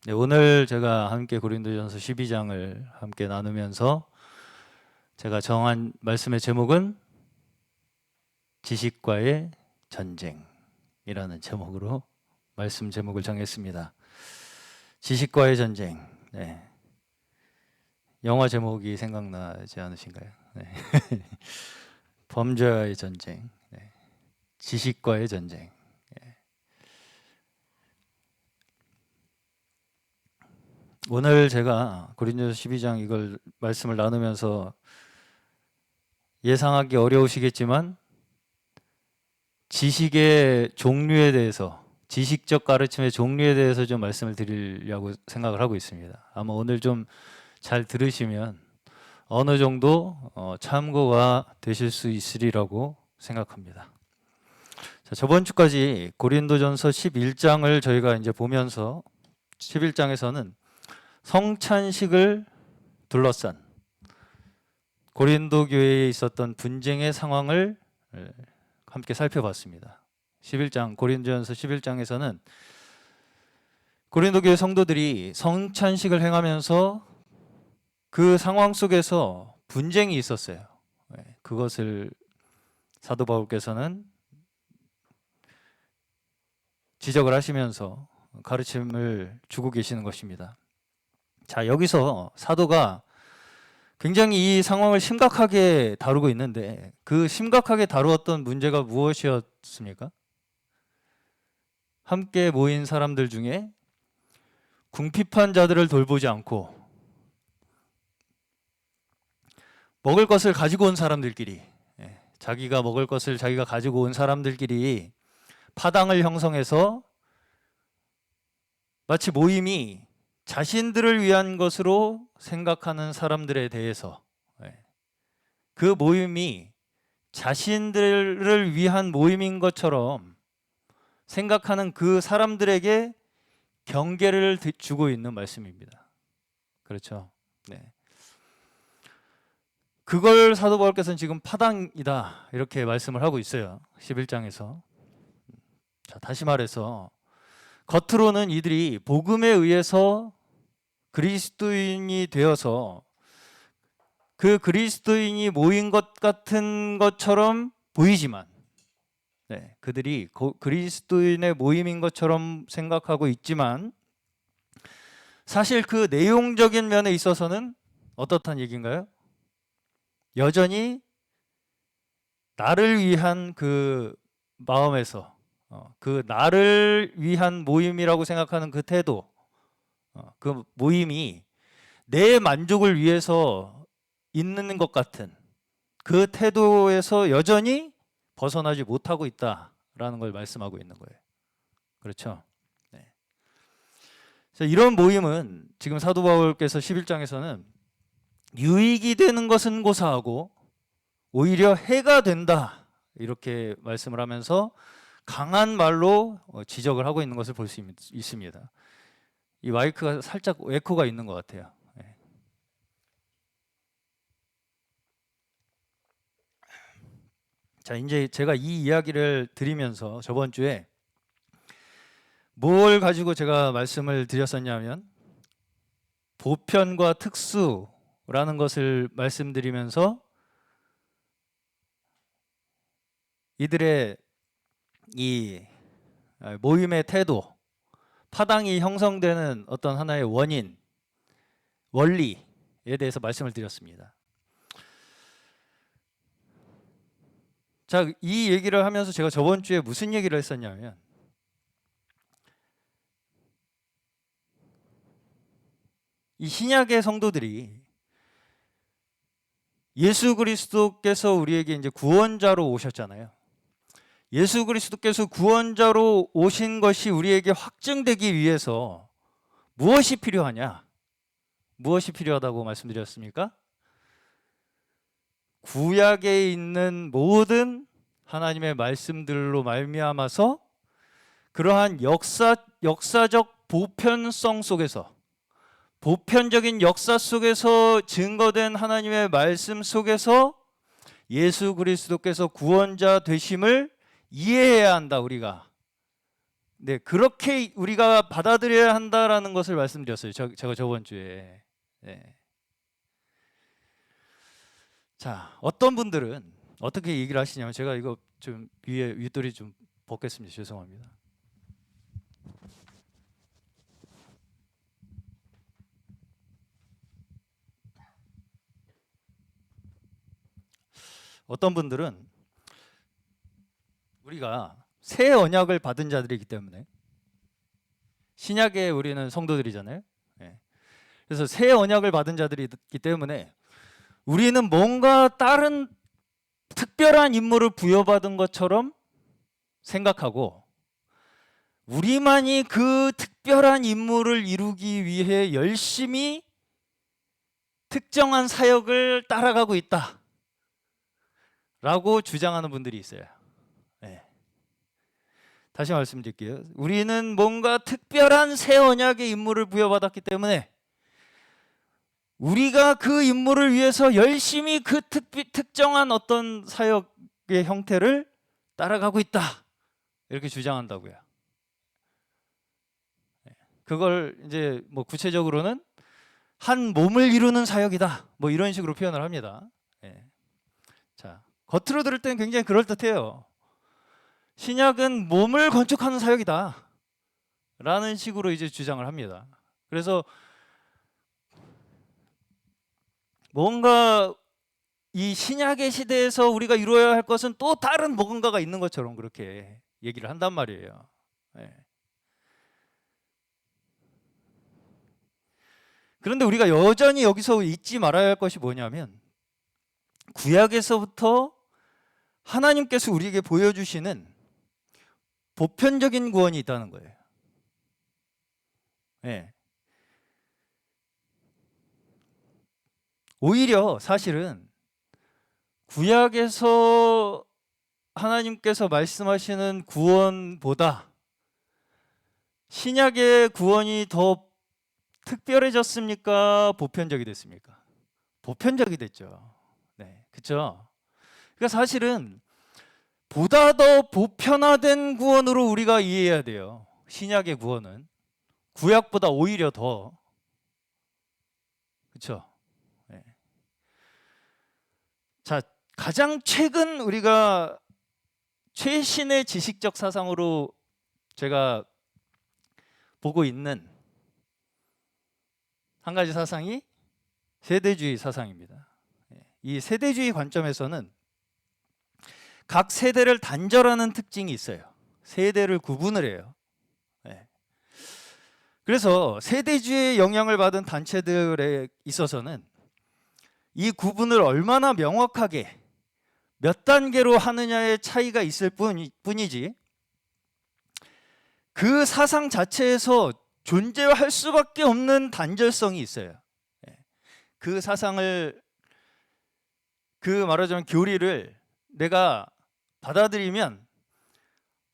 네, 오늘 제가 함께 고린도전서 12장을 함께 나누면서 제가 정한 말씀의 제목은 지식과의 전쟁이라는 제목으로 말씀 제목을 정했습니다. 지식과의 전쟁. 네. 영화 제목이 생각나지 않으신가요? 네. 범죄와의 전쟁. 네. 지식과의 전쟁. 오늘 제가 고린도서 12장 이걸 말씀을 나누면서 예상하기 어려우시겠지만 지식의 종류에 대해서, 지식적 가르침의 종류에 대해서 좀 말씀을 드리려고 생각을 하고 있습니다. 아마 오늘 좀 잘 들으시면 어느 정도 참고가 되실 수 있으리라고 생각합니다. 자, 저번 주까지 고린도전서 11장을 저희가 이제 보면서 11장에서는 성찬식을 둘러싼 고린도 교회에 있었던 분쟁의 상황을 함께 살펴봤습니다. 11장, 고린도전서 11장에서는 고린도 교회 성도들이 성찬식을 행하면서 그 상황 속에서 분쟁이 있었어요. 그것을 사도 바울께서는 지적을 하시면서 가르침을 주고 계시는 것입니다. 자, 여기서 사도가 굉장히 이 상황을 심각하게 다루고 있는데 그 심각하게 다루었던 문제가 무엇이었습니까? 함께 모인 사람들 중에 궁핍한 자들을 돌보지 않고 먹을 것을 가지고 온 사람들끼리, 자기가 먹을 것을 자기가 가지고 온 사람들끼리 파당을 형성해서 마치 모임이 자신들을 위한 것으로 생각하는 사람들에 대해서 그 모임이 자신들을 위한 모임인 것처럼 생각하는 그 사람들에게 경계를 주고 있는 말씀입니다. 그렇죠? 네. 그걸 사도 바울께서는 지금 파당이다 이렇게 말씀을 하고 있어요. 11장에서. 자, 다시 말해서 겉으로는 이들이 복음에 의해서 그리스도인이 되어서 그 그리스도인이 모인 것 같은 것처럼 보이지만 그들이 그리스도인의 모임인 것처럼 생각하고 있지만 사실 그 내용적인 면에 있어서는 어떻단 얘기인가요? 여전히 나를 위한 그 마음에서 그 나를 위한 모임이라고 생각하는 그 태도, 그 모임이 내 만족을 위해서 있는 것 같은 그 태도에서 여전히 벗어나지 못하고 있다라는 걸 말씀하고 있는 거예요. 그렇죠? 네. 이런 모임은 지금 사도 바울께서 11장에서는 유익이 되는 것은 고사하고 오히려 해가 된다 이렇게 말씀을 하면서 강한 말로 지적을 하고 있는 것을 볼 수 있습니다. 이 마이크가 살짝 에코가 있는 것 같아요. 자, 이제 제가 이 이야기를 드리면서 저번 주에 뭘 가지고 제가 말씀을 드렸었냐면 보편과 특수라는 것을 말씀드리면서 이들의 이 모임의 태도, 파당이 형성되는 어떤 하나의 원인, 원리에 대해서 말씀을 드렸습니다. 자, 이 얘기를 하면서 제가 저번 주에 무슨 얘기를 했었냐면 이 신약의 성도들이 예수 그리스도께서 우리에게 이제 구원자로 오셨잖아요. 예수 그리스도께서 구원자로 오신 것이 우리에게 확증되기 위해서 무엇이 필요하냐? 무엇이 필요하다고 말씀드렸습니까? 구약에 있는 모든 하나님의 말씀들로 말미암아서 그러한 역사적 보편성 속에서 보편적인 역사 속에서 증거된 하나님의 말씀 속에서 예수 그리스도께서 구원자 되심을 이해해야 한다 우리가. 네, 그렇게 우리가 받아들여야 한다라는 것을 말씀드렸어요. 제가 저번 주에. 네. 자, 어떤 분들은 어떻게 얘기를 하시냐면, 제가 이거 좀 위에 윗돌이 좀 벗겠습니다. 죄송합니다. 어떤 분들은 우리가 새 언약을 받은 자들이기 때문에, 신약에 우리는 성도들이잖아요. 예. 그래서 새 언약을 받은 자들이기 때문에 우리는 뭔가 다른 특별한 임무를 부여받은 것처럼 생각하고, 우리만이 그 특별한 임무를 이루기 위해 열심히 특정한 사역을 따라가고 있다 라고 주장하는 분들이 있어요. 네. 다시 말씀드릴게요. 우리는 뭔가 특별한 새 언약의 임무를 부여받았기 때문에 우리가 그 임무를 위해서 열심히 그 특정한 어떤 사역의 형태를 따라가고 있다, 이렇게 주장한다고요. 그걸 이제 뭐 구체적으로는 한 몸을 이루는 사역이다, 뭐 이런 식으로 표현을 합니다. 자, 겉으로 들을 때는 굉장히 그럴듯해요. 신약은 몸을 건축하는 사역이다 라는 식으로 이제 주장을 합니다. 그래서 뭔가 이 신약의 시대에서 우리가 이루어야 할 것은 또 다른 뭔가가 있는 것처럼 그렇게 얘기를 한단 말이에요. 그런데 우리가 여전히 여기서 잊지 말아야 할 것이 뭐냐면, 구약에서부터 하나님께서 우리에게 보여주시는 보편적인 구원이 있다는 거예요. 오히려 사실은 구약에서 하나님께서 말씀하시는 구원보다 신약의 구원이 더 특별해졌습니까? 보편적이 됐습니까? 보편적이 됐죠. 네, 그렇죠. 그러니까 사실은 보다 더 보편화된 구원으로 우리가 이해해야 돼요. 신약의 구원은 구약보다 오히려 더, 그렇죠. 네. 자, 가장 최근 우리가 최신의 지식적 사상으로 제가 보고 있는 한 가지 사상이 세대주의 사상입니다. 이 세대주의 관점에서는 각 세대를 단절하는 특징이 있어요. 세대를 구분을 해요. 그래서 세대주의의 영향을 받은 단체들에 있어서는 이 구분을 얼마나 명확하게 몇 단계로 하느냐의 차이가 있을 뿐이지, 그 사상 자체에서 존재할 수밖에 없는 단절성이 있어요. 그 사상을, 그 말하자면 교리를 내가 받아들이면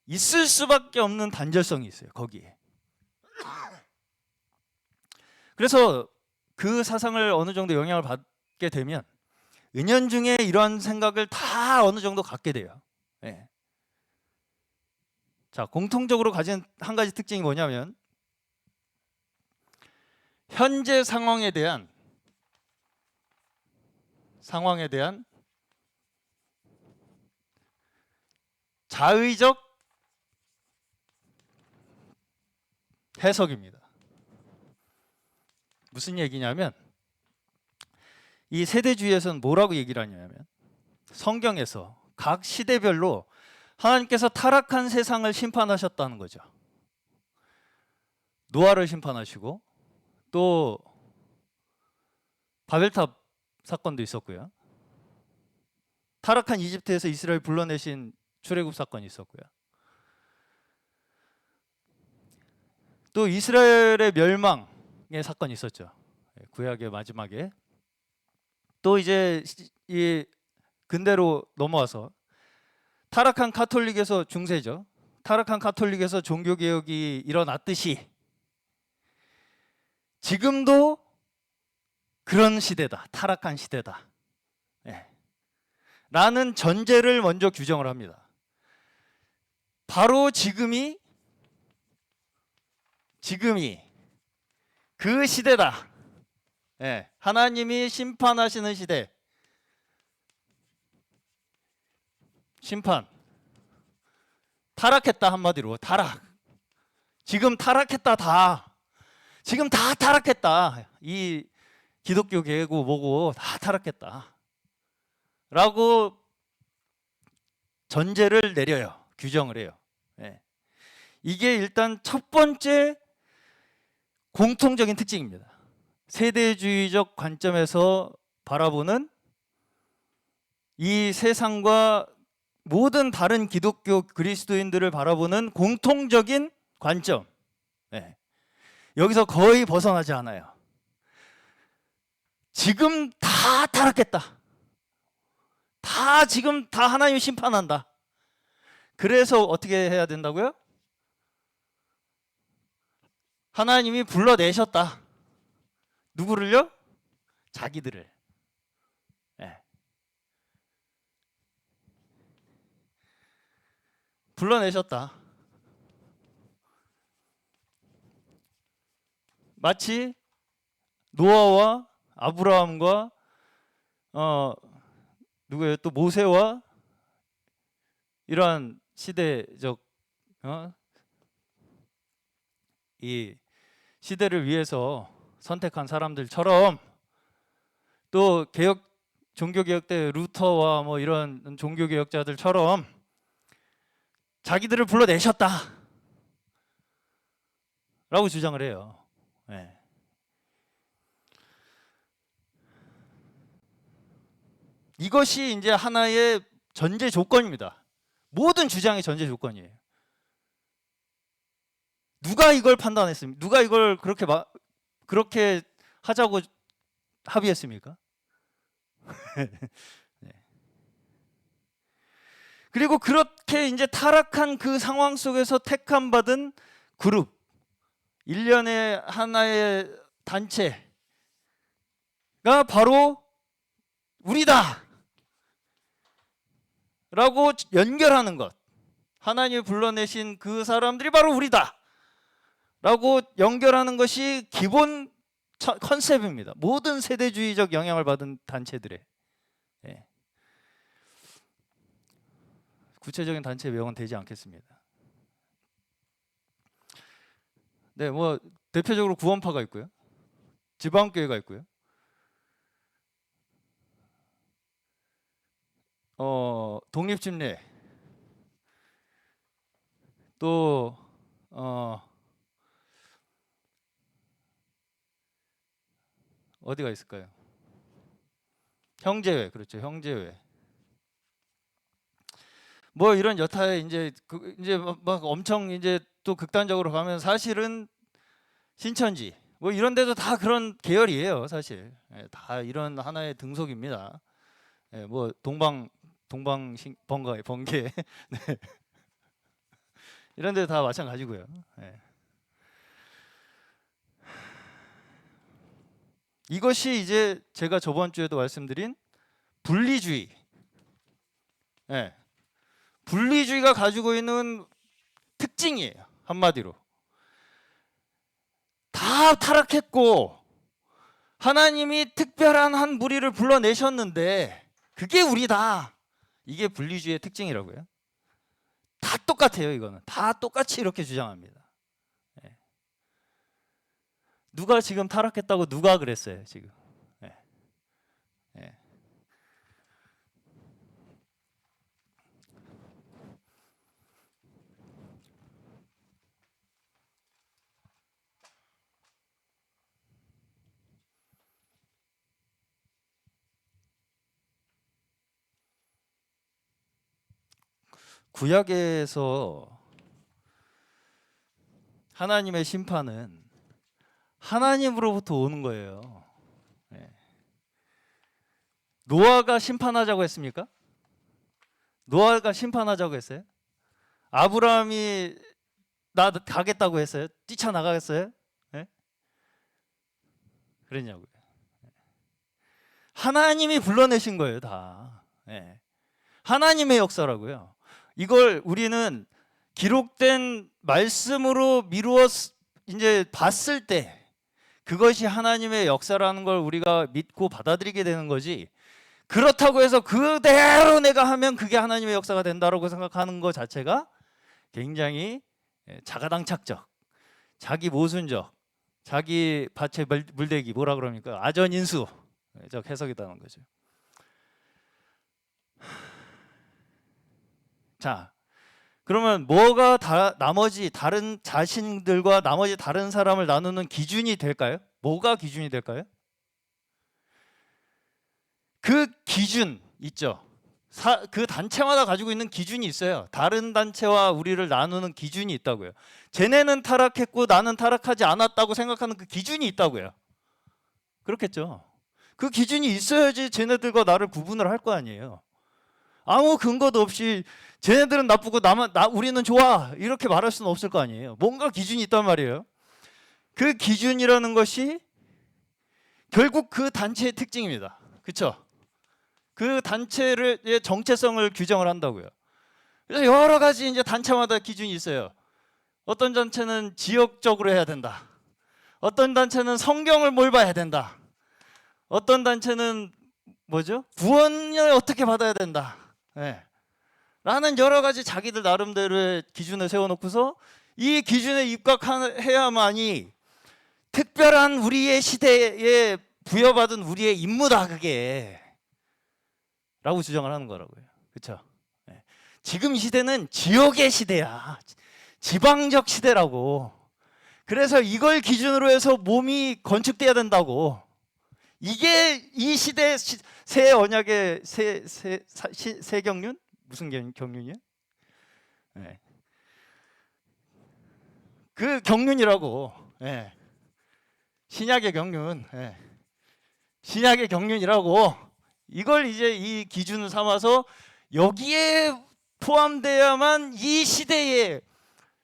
있을 수밖에 없는 단절성이 있어요, 거기에. 그래서 그 사상을 어느 정도 영향을 받게 되면 은연중에 이러한 생각을 다 어느 정도 갖게 돼요. 자, 공통적으로 가진 한 가지 특징이 뭐냐면, 현재 상황에 대한 자의적 해석입니다. 무슨 얘기냐면, 이 세대주의에서는 뭐라고 얘기를 하냐면, 성경에서 각 시대별로 하나님께서 타락한 세상을 심판하셨다는 거죠. 노아를 심판하시고, 또 바벨탑 사건도 있었고요. 타락한 이집트에서 이스라엘 불러내신 출애굽 사건이 있었고요. 또 이스라엘의 멸망의 사건이 있었죠. 구약의 마지막에. 또 이제 이 근대로 넘어와서 타락한 가톨릭에서 중세죠. 타락한 가톨릭에서 종교개혁이 일어났듯이 지금도 그런 시대다, 타락한 시대다 라는 전제를 먼저 규정을 합니다. 바로 지금이 지금이 그 시대다. 예, 하나님이 심판하시는 시대. 심판. 타락했다 한마디로 타락. 지금 타락했다 다. 지금 다 타락했다. 이 기독교 계고 뭐고 다 타락했다. 라고 전제를 내려요. 규정을 해요. 예. 이게 일단 첫 번째 공통적인 특징입니다. 세대주의적 관점에서 바라보는 이 세상과 모든 다른 기독교 그리스도인들을 바라보는 공통적인 관점. 네. 여기서 거의 벗어나지 않아요. 지금 다 타락했다. 지금 다 하나님 심판한다. 그래서 어떻게 해야 된다고요? 하나님이 불러내셨다. 누구를요? 자기들을. 네. 불러내셨다. 마치 노아와 아브라함과 누구예요? 또 모세와 이러한 시대적 이 시대를 위해서 선택한 사람들처럼 또 종교개혁 때 루터와 뭐 이런 종교개혁자들처럼 자기들을 불러내셨다 라고 주장을 해요. 네. 이것이 이제 하나의 전제 조건입니다. 모든 주장의 전제 조건이에요. 누가 이걸 판단했습니까? 누가 이걸 그렇게 하자고 합의했습니까? 네. 그리고 그렇게 이제 타락한 그 상황 속에서 택함 받은 그룹, 일련의 하나의 단체가 바로 우리다 라고 연결하는 것. 하나님이 불러내신 그 사람들이 바로 우리다 라고 연결하는 것이 기본 컨셉입니다. 모든 세대주의적 영향을 받은 단체들의. 예. 구체적인 단체 명은 되지 않겠습니다. 네, 뭐 대표적으로 구원파가 있고요. 지방교회가 있고요. 독립침례. 또 어디가 있을까요? 형제회, 그렇죠. 형제회. 뭐 이런 여타의 이제 막 엄청 이제 또 극단적으로 가면 사실은 신천지 뭐 이런 데도 다 그런 계열이에요, 사실. 예, 다 이런 하나의 등속입니다. 예, 뭐 번개 네. 이런 데 다 마찬가지고요. 예. 이것이 이제 제가 저번 주에도 말씀드린 분리주의. 예. 분리주의가 가지고 있는 특징이에요. 한마디로. 다 타락했고 하나님이 특별한 한 무리를 불러내셨는데 그게 우리다. 이게 분리주의의 특징이라고요. 다 똑같아요. 이거는 다 똑같이 이렇게 주장합니다. 예. 누가 지금 타락했다고 누가 그랬어요 지금. 예. 예. 구약에서 하나님의 심판은 하나님으로부터 오는 거예요. 네. 노아가 심판하자고 했습니까? 노아가 심판하자고 했어요? 아브라함이 나 가겠다고 했어요? 뛰쳐나가겠어요? 네? 그랬냐고요. 하나님이 불러내신 거예요, 다. 네. 하나님의 역사라고요. 이걸 우리는 기록된 말씀으로 미루어 이제 봤을 때 그것이 하나님의 역사라는 걸 우리가 믿고 받아들이게 되는 거지, 그렇다고 해서 그대로 내가 하면 그게 하나님의 역사가 된다라고 생각하는 것 자체가 굉장히 자가당착적, 자기 모순적, 자기 밭에 물대기, 뭐라 그럽니까? 아전인수적 해석이라는 거죠. 자, 그러면 뭐가 나머지 다른 자신들과 나머지 다른 사람을 나누는 기준이 될까요? 뭐가 기준이 될까요? 그 기준 있죠. 그 단체마다 가지고 있는 기준이 있어요. 다른 단체와 우리를 나누는 기준이 있다고요. 쟤네는 타락했고 나는 타락하지 않았다고 생각하는 그 기준이 있다고요. 그렇겠죠. 그 기준이 있어야지 쟤네들과 나를 구분을 할 거 아니에요. 아무 근거도 없이 쟤네들은 나쁘고 우리는 좋아 이렇게 말할 수는 없을 거 아니에요. 뭔가 기준이 있단 말이에요. 그 기준이라는 것이 결국 그 단체의 특징입니다. 그렇죠? 그 단체의 정체성을 규정을 한다고요. 그래서 여러 가지 이제 단체마다 기준이 있어요. 어떤 단체는 지역적으로 해야 된다. 어떤 단체는 성경을 뭘 봐야 된다. 어떤 단체는 뭐죠? 구원을 어떻게 받아야 된다. 네. 라는 여러 가지 자기들 나름대로의 기준을 세워놓고서 이 기준에 입각해야만이 특별한 우리의 시대에 부여받은 우리의 임무다 그게 라고 주장을 하는 거라고요. 그렇죠? 네. 지금 시대는 지역의 시대야. 지방적 시대라고. 그래서 이걸 기준으로 해서 몸이 건축돼야 된다고. 이게 이 시대 새 언약의 새 경륜? 무슨 경륜이야? 네. 그 경륜이라고. 네. 신약의 경륜. 네. 신약의 경륜이라고. 이걸 이제 이 기준을 삼아서 여기에 포함돼야만 이 시대에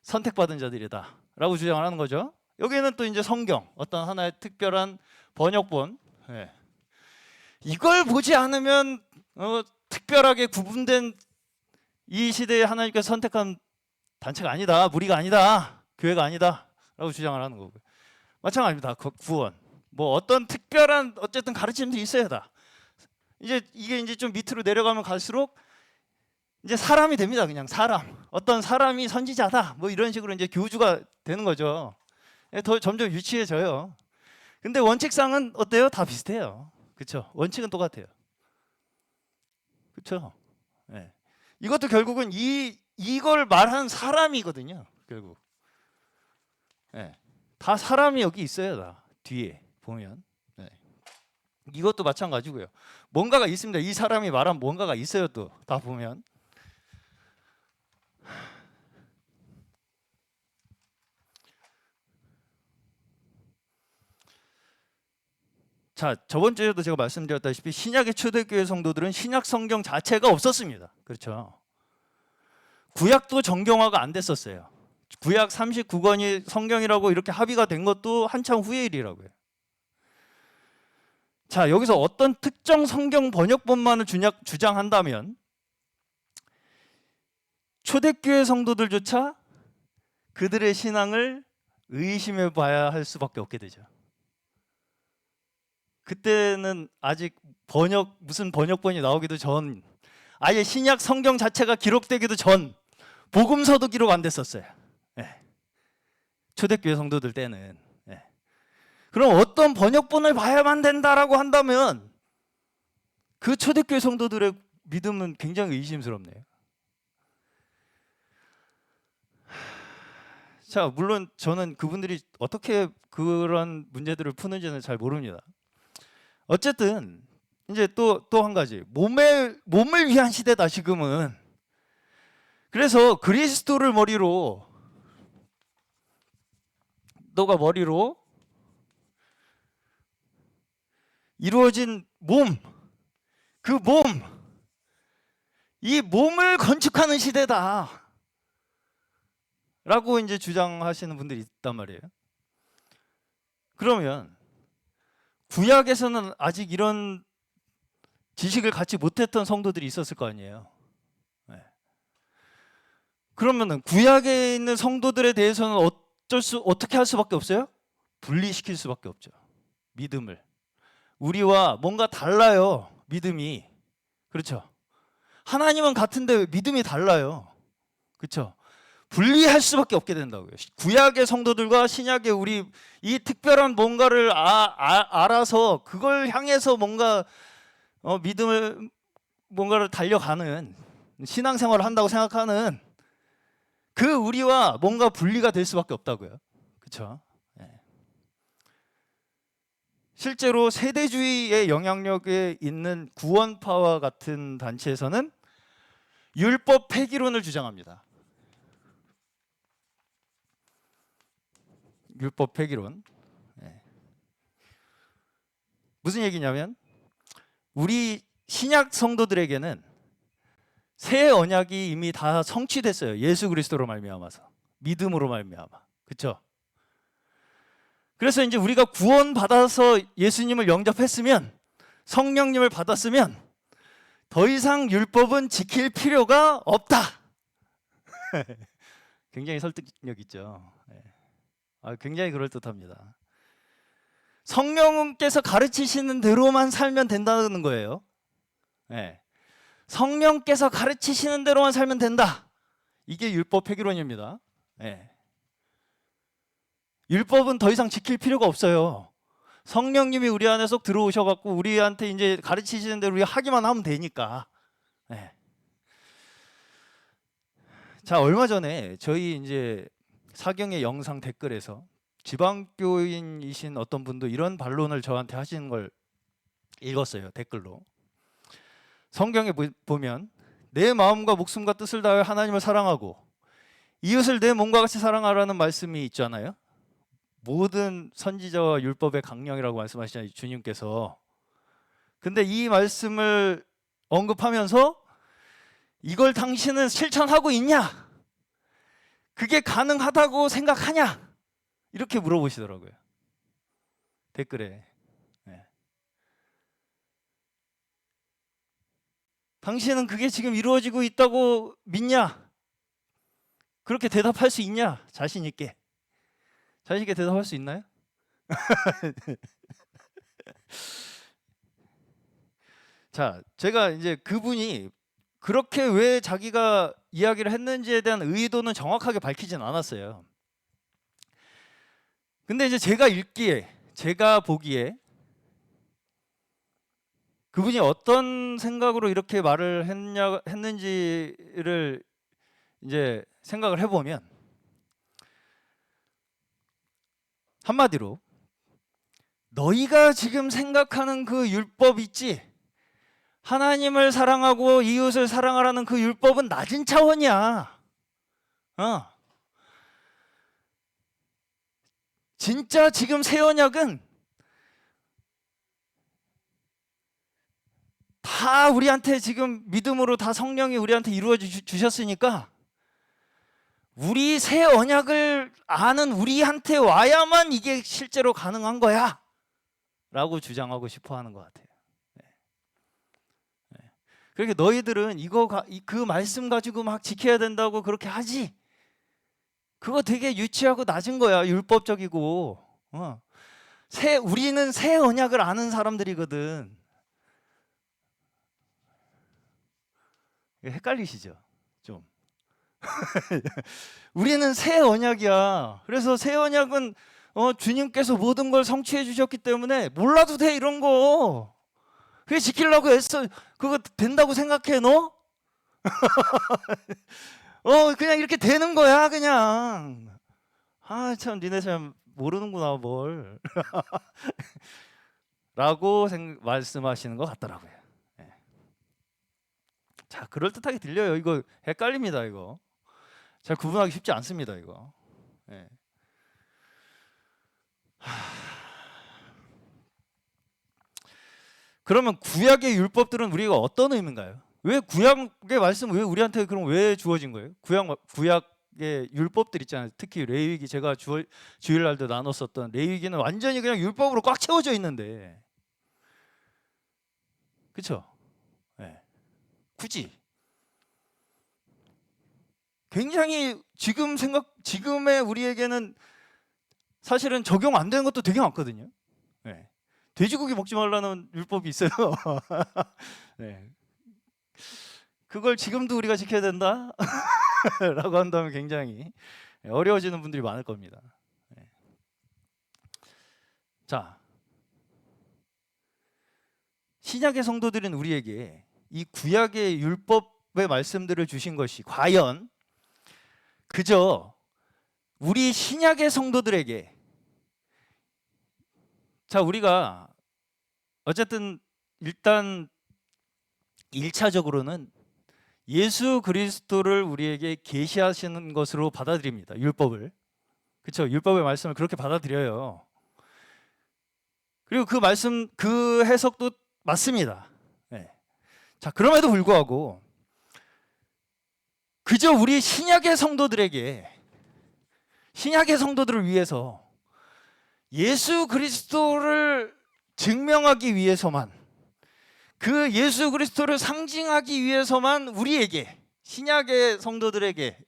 선택받은 자들이다 라고 주장을 하는 거죠. 여기는 또 이제 성경, 어떤 하나의 특별한 번역본, 네. 이걸 보지 않으면 특별하게 구분된 이 시대에 하나님께서 선택한 단체가 아니다, 무리가 아니다, 교회가 아니다 라고 주장을 하는 거고요. 마찬가지입니다. 구원, 뭐 어떤 특별한 어쨌든 가르침들이 있어야 다. 이게 이제 좀 밑으로 내려가면 갈수록 이제 사람이 됩니다. 그냥 사람, 어떤 사람이 선지자다, 뭐 이런 식으로 이제 교주가 되는 거죠. 더 점점 유치해져요. 근데 원칙상은 어때요? 다 비슷해요. 그렇죠? 원칙은 똑같아요. 그렇죠? 네. 이것도 결국은 이걸 말하는 사람이거든요. 결국. 네. 다 사람이 여기 있어요. 다 뒤에 보면. 네. 이것도 마찬가지고요. 뭔가가 있습니다. 이 사람이 말한 뭔가가 있어요. 또 다 보면. 자, 저번 주에도 제가 말씀드렸다시피 신약의 초대교회 성도들은 신약 성경 자체가 없었습니다. 그렇죠? 구약도 정경화가 안 됐었어요. 구약 39권이 성경이라고 이렇게 합의가 된 것도 한참 후의 일이라고요. 자, 여기서 어떤 특정 성경 번역본만을 주장한다면 초대교회 성도들조차 그들의 신앙을 의심해 봐야 할 수밖에 없게 되죠. 그때는 아직 무슨 번역본이 나오기도 전, 아예 신약 성경 자체가 기록되기도 전, 복음서도 기록 안 됐었어요. 네. 초대교회 성도들 때는. 네. 그럼 어떤 번역본을 봐야만 된다라고 한다면 그 초대교회 성도들의 믿음은 굉장히 의심스럽네요. 자, 물론 저는 그분들이 어떻게 그런 문제들을 푸는지는 잘 모릅니다. 어쨌든 이제 또 한 가지, 몸을 위한 시대다 지금은. 그래서 그리스도를 머리로, 너가 머리로 이루어진 몸, 그 몸, 이 몸을 건축하는 시대다 라고 이제 주장하시는 분들이 있단 말이에요. 그러면 구약에서는 아직 이런 지식을 갖지 못했던 성도들이 있었을 거 아니에요. 네. 그러면은 구약에 있는 성도들에 대해서는 어떻게 할 수밖에 없어요? 분리시킬 수밖에 없죠. 믿음을. 우리와 뭔가 달라요. 믿음이. 그렇죠? 하나님은 같은데 믿음이 달라요. 그렇죠? 분리할 수밖에 없게 된다고요. 구약의 성도들과 신약의 우리 이 특별한 뭔가를 알아서 그걸 향해서 뭔가 믿음을 뭔가를 달려가는 신앙생활을 한다고 생각하는 그 우리와 뭔가 분리가 될 수밖에 없다고요. 그렇죠? 네. 실제로 세대주의의 영향력에 있는 구원파와 같은 단체에서는 율법 폐기론을 주장합니다. 율법 폐기론. 네. 무슨 얘기냐면 우리 신약 성도들에게는 새 언약이 이미 다 성취됐어요. 예수 그리스도로 말미암아서. 믿음으로 말미암아. 그렇죠? 그래서 이제 우리가 구원받아서 예수님을 영접했으면, 성령님을 받았으면 더 이상 율법은 지킬 필요가 없다. 굉장히 설득력 있죠. 굉장히 그럴듯합니다. 성령께서 가르치시는 대로만 살면 된다는 거예요. 성령께서 가르치시는 대로만 살면 된다. 이게 율법 폐기론입니다. 율법은 더 이상 지킬 필요가 없어요. 성령님이 우리 안에 쏙 들어오셔갖고 우리한테 이제 가르치시는 대로 우리가 하기만 하면 되니까. 자, 얼마 전에 저희 이제 사경의 영상 댓글에서 지방교인이신 어떤 분도 이런 반론을 저한테 하시는 걸 읽었어요. 댓글로. 성경에 보면 내 마음과 목숨과 뜻을 다하여 하나님을 사랑하고 이웃을 내 몸과 같이 사랑하라는 말씀이 있잖아요. 모든 선지자와 율법의 강령이라고 말씀하시잖아요, 주님께서. 근데 이 말씀을 언급하면서 이걸 당신은 실천하고 있냐? 그게 가능하다고 생각하냐? 이렇게 물어보시더라고요. 댓글에. 당신은 그게 지금 이루어지고 있다고 믿냐? 그렇게 대답할 수 있냐? 자신 있게. 자신 있게 대답할 수 있나요? 자, 제가 이제 그분이 그렇게 왜 자기가 이야기를 했는지에 대한 의도는 정확하게 밝히진 않았어요. 근데 이제 제가 읽기에, 제가 보기에 그분이 어떤 생각으로 이렇게 말을 했는지를 이제 생각을 해보면, 한마디로 너희가 지금 생각하는 그 율법 있지? 하나님을 사랑하고 이웃을 사랑하라는 그 율법은 낮은 차원이야. 진짜 지금 새 언약은 다 우리한테 지금 믿음으로 다 성령이 우리한테 이루어 주셨으니까 우리 새 언약을 아는 우리한테 와야만 이게 실제로 가능한 거야 라고 주장하고 싶어 하는 것 같아요. 그러니까 너희들은 그 말씀 가지고 막 지켜야 된다고 그렇게 하지? 그거 되게 유치하고 낮은 거야. 율법적이고. 우리는 새 언약을 아는 사람들이거든. 헷갈리시죠? 좀. 우리는 새 언약이야. 그래서 새 언약은 주님께서 모든 걸 성취해 주셨기 때문에 몰라도 돼, 이런 거. 그게 지키려고 애써. 그거 된다고 생각해, 너? 그냥 이렇게 되는 거야, 그냥. 참 니네 참 모르는구나, 뭘. 라고 말씀하시는 것 같더라고요. 자, 그럴듯하게 들려요. 이거 헷갈립니다, 이거. 잘 구분하기 쉽지 않습니다, 이거. 그러면 구약의 율법들은 우리가 어떤 의미인가요? 왜 구약의 말씀 왜 우리한테 그럼 왜 주어진 거예요? 구약의 율법들 있잖아요. 특히 레위기, 제가 주일날도 나눴었던 레위기는 완전히 그냥 율법으로 꽉 채워져 있는데, 그렇죠? 굳이 굉장히 지금의 우리에게는 사실은 적용 안 되는 것도 되게 많거든요. 네. 돼지고기 먹지 말라는 율법이 있어요. 네. 그걸 지금도 우리가 지켜야 된다? 라고 한다면 굉장히 어려워지는 분들이 많을 겁니다. 네. 자, 신약의 성도들인 우리에게 이 구약의 율법의 말씀들을 주신 것이 과연 그저 우리 신약의 성도들에게, 자, 우리가 어쨌든 일단 1차적으로는 예수 그리스도를 우리에게 계시하시는 것으로 받아들입니다. 율법을. 그렇죠? 율법의 말씀을 그렇게 받아들여요. 그리고 그 말씀, 그 해석도 맞습니다. 네. 자, 그럼에도 불구하고 그저 우리 신약의 성도들에게, 신약의 성도들을 위해서 예수 그리스도를 증명하기 위해서만, 그 예수 그리스도를 상징하기 위해서만 우리에게, 신약의 성도들에게,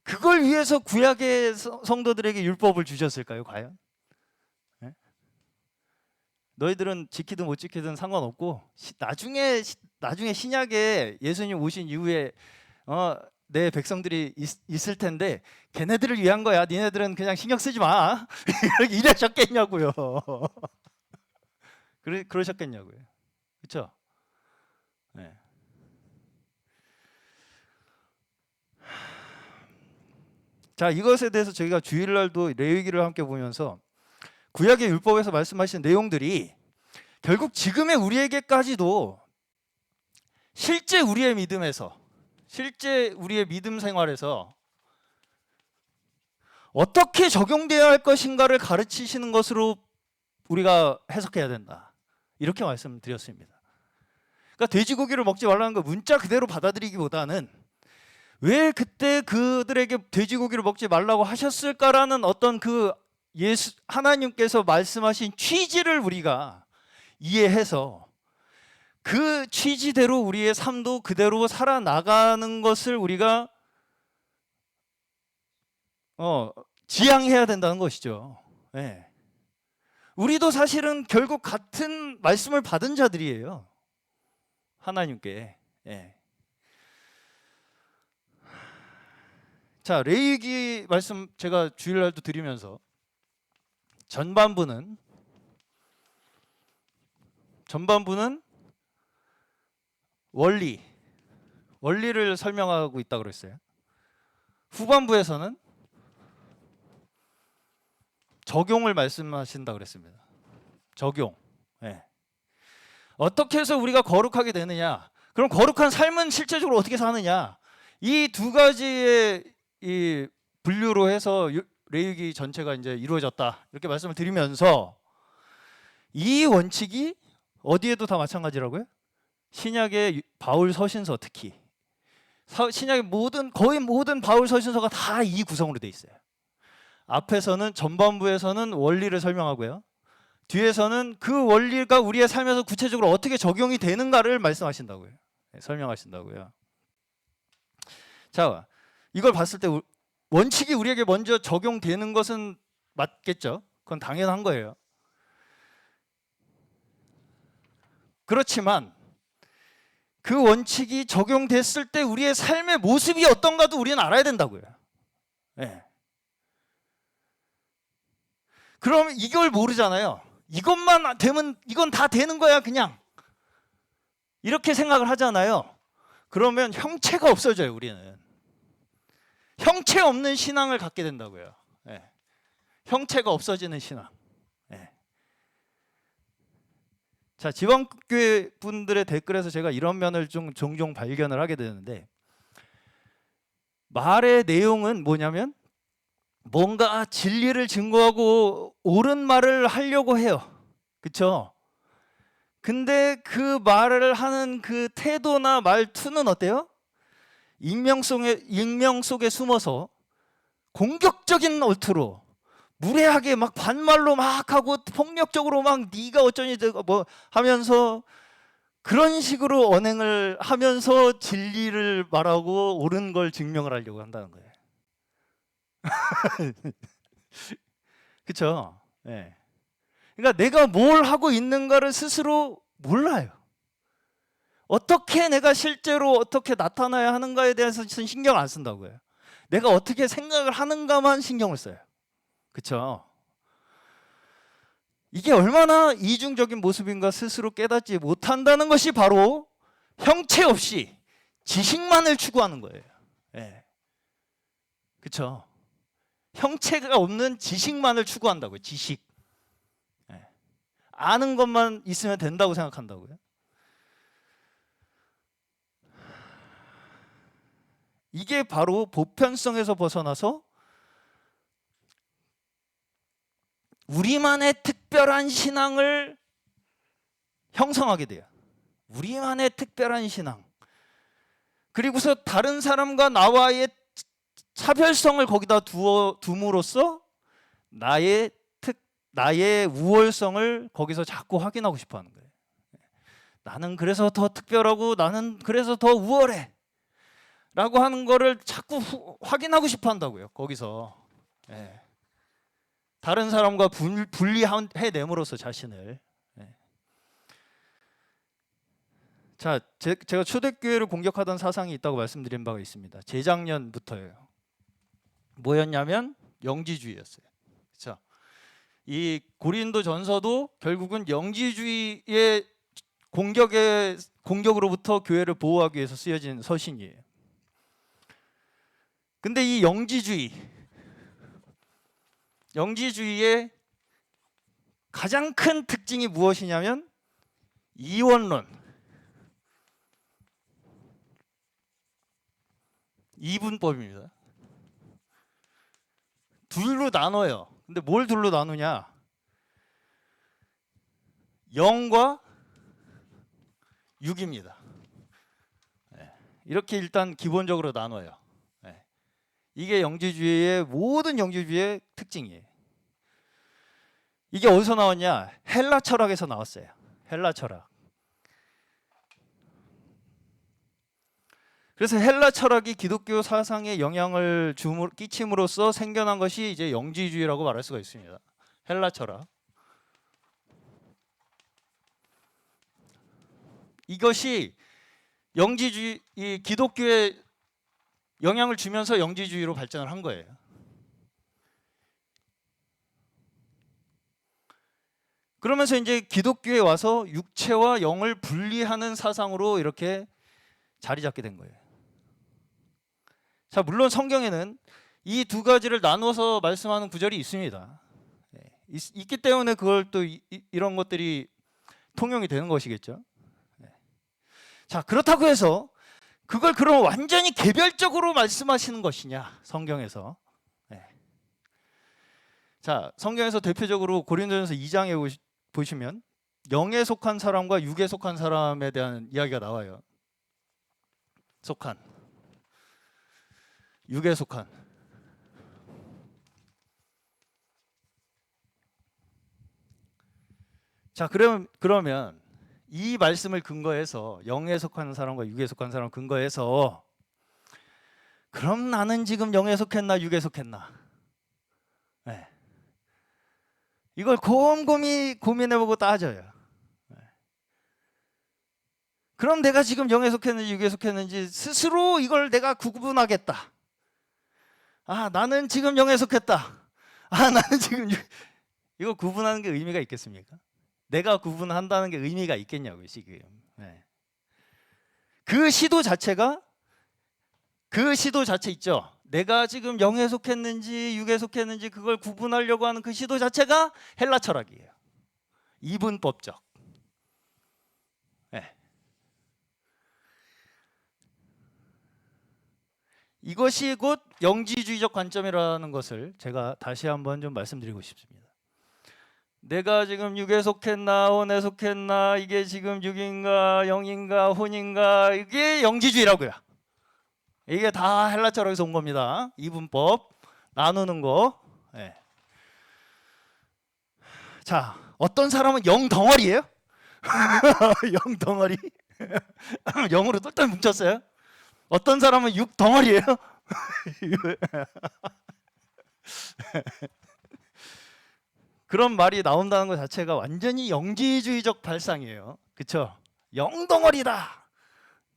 그걸 위해서 구약의 성도들에게 율법을 주셨을까요? 과연? 네? 너희들은 지키든 못 지키든 상관없고 나중에 신약에 예수님 오신 이후에 내 백성들이 있을 텐데 걔네들을 위한 거야. 니네들은 그냥 신경 쓰지 마. 이러셨겠냐고요. 그러셨겠냐고요. 그렇죠? 네. 자, 이것에 대해서 저희가 주일날도 레위기를 함께 보면서 구약의 율법에서 말씀하신 내용들이 결국 지금의 우리에게까지도 실제 우리의 믿음에서, 실제 우리의 믿음 생활에서 어떻게 적용되어야 할 것인가를 가르치시는 것으로 우리가 해석해야 된다. 이렇게 말씀드렸습니다. 그러니까 돼지고기를 먹지 말라는 거 문자 그대로 받아들이기보다는 왜 그때 그들에게 돼지고기를 먹지 말라고 하셨을까라는 어떤 그 하나님께서 말씀하신 취지를 우리가 이해해서 그 취지대로 우리의 삶도 그대로 살아나가는 것을 우리가 지향해야 된다는 것이죠. 네. 우리도 사실은 결국 같은 말씀을 받은 자들이에요. 하나님께. 네. 자, 레위기 말씀 제가 주일날도 드리면서 전반부는 원리를 설명하고 있다고 그랬어요. 후반부에서는 적용을 말씀하신다고 그랬습니다. 적용. 네. 어떻게 해서 우리가 거룩하게 되느냐? 그럼 거룩한 삶은 실제적으로 어떻게 사느냐? 이 두 가지의 이 분류로 해서 레위기 전체가 이제 이루어졌다. 이렇게 말씀을 드리면서 이 원칙이 어디에도 다 마찬가지라고요? 신약의 바울 서신서 특히 신약의 거의 모든 바울 서신서가 다 이 구성으로 돼 있어요. 앞에서는 전반부에서는 원리를 설명하고요. 뒤에서는 그 원리가 우리의 삶에서 구체적으로 어떻게 적용이 되는가를 말씀하신다고요. 설명하신다고요. 자, 이걸 봤을 때 원칙이 우리에게 먼저 적용되는 것은 맞겠죠. 그건 당연한 거예요. 그렇지만 그 원칙이 적용됐을 때 우리의 삶의 모습이 어떤가도 우리는 알아야 된다고요. 네. 그럼 이걸 모르잖아요. 이것만 되면 이건 다 되는 거야 그냥. 이렇게 생각을 하잖아요. 그러면 형체가 없어져요. 우리는. 형체 없는 신앙을 갖게 된다고요. 네. 형체가 없어지는 신앙. 네. 자, 지방교회 분들의 댓글에서 제가 이런 면을 좀 종종 발견을 하게 되는데, 말의 내용은 뭐냐면 뭔가 진리를 증거하고 옳은 말을 하려고 해요. 그렇죠? 근데 그 말을 하는 그 태도나 말투는 어때요? 익명 속에 숨어서 공격적인 얼투로 무례하게 막 반말로 막 하고 폭력적으로 막 네가 어쩌니 뭐 하면서 그런 식으로 언행을 하면서 진리를 말하고 옳은 걸 증명을 하려고 한다는 거예요. 그렇죠? 예. 그러니까 내가 뭘 하고 있는가를 스스로 몰라요. 어떻게 내가 실제로 어떻게 나타나야 하는가에 대해서 신경 안 쓴다고요. 내가 어떻게 생각을 하는가만 신경을 써요. 그렇죠? 이게 얼마나 이중적인 모습인가 스스로 깨닫지 못한다는 것이 바로 형체 없이 지식만을 추구하는 거예요. 예. 그렇죠? 형체가 없는 지식만을 추구한다고요. 지식. 예. 아는 것만 있으면 된다고 생각한다고요. 이게 바로 보편성에서 벗어나서 우리만의 특별한 신앙을 형성하게 돼요. 우리만의 특별한 신앙. 그리고서 다른 사람과 나와의 차별성을 거기다 둠으로써 나의 우월성을 거기서 자꾸 확인하고 싶어 하는 거예요. 나는 그래서 더 특별하고 나는 그래서 더 우월해 라고 하는 거를 자꾸 확인하고 싶어 한다고요. 거기서. 예. 다른 사람과 분리해냄으로써 자신을. 예. 자, 제가 초대교회를 공격하던 사상이 있다고 말씀드린 바가 있습니다. 재작년부터예요. 뭐였냐면 영지주의였어요. 그렇죠? 이 고린도전서도 결국은 영지주의의 공격으로부터 교회를 보호하기 위해서 쓰여진 서신이에요. 근데 이 영지주의의 가장 큰 특징이 무엇이냐면 이원론, 이분법입니다. 둘로 나눠요. 근데 뭘 둘로 나누냐? 영과 육입니다. 이렇게 일단 기본적으로 나눠요. 이게 영지주의의 모든 영지주의의 특징이에요. 이게 어디서 나왔냐? 헬라 철학에서 나왔어요. 헬라 철학. 그래서 헬라 철학이 기독교 사상에 영향을 끼침으로써 생겨난 것이 이제 영지주의라고 말할 수가 있습니다. 헬라 철학. 이것이 영지주의, 이 기독교에 영향을 주면서 영지주의로 발전을 한 거예요. 그러면서 이제 기독교에 와서 육체와 영을 분리하는 사상으로 이렇게 자리 잡게 된 거예요. 자, 물론 성경에는 이 두 가지를 나누어서 말씀하는 구절이 있습니다. 있기 때문에 그걸 또 이런 것들이 통용이 되는 것이겠죠. 자, 그렇다고 해서 그걸 그럼 완전히 개별적으로 말씀하시는 것이냐, 성경에서. 자, 성경에서 대표적으로 고린도전서 2장에 보시면 영에 속한 사람과 육에 속한 사람에 대한 이야기가 나와요. 속한, 육에 속한. 자, 그러면 이 말씀을 근거해서 영에 속하는 사람과 육에 속한 사람 근거해서 그럼 나는 지금 영에 속했나 육에 속했나? 네. 이걸 곰곰이 고민해보고 따져요. 네. 그럼 내가 지금 영에 속했는지 육에 속했는지 스스로 이걸 내가 구분하겠다. 아, 나는 지금 영에 속했다. 아, 나는 지금 이거 구분하는 게 의미가 있겠습니까? 내가 구분한다는 게 의미가 있겠냐고요, 지금. 네. 그 시도 자체 있죠. 내가 지금 영에 속했는지 육에 속했는지 그걸 구분하려고 하는 그 시도 자체가 헬라 철학이에요. 이분법적. 네. 이것이 곧 영지주의적 관점이라는 것을 제가 다시 한번 좀 말씀드리고 싶습니다. 내가 지금 육에 속했나 혼에 속했나 이게 지금 육인가 영인가 혼인가 이게 영지주의라고요. 이게 다 헬라 철학에서 온 겁니다. 이분법 나누는 거. 네. 자, 어떤 사람은 영 덩어리예요? 영 덩어리. 영으로 똘똘 뭉쳤어요. 어떤 사람은 육 덩어리예요. 그런 말이 나온다는 것 자체가 완전히 영지주의적 발상이에요. 그렇죠? 영덩어리다.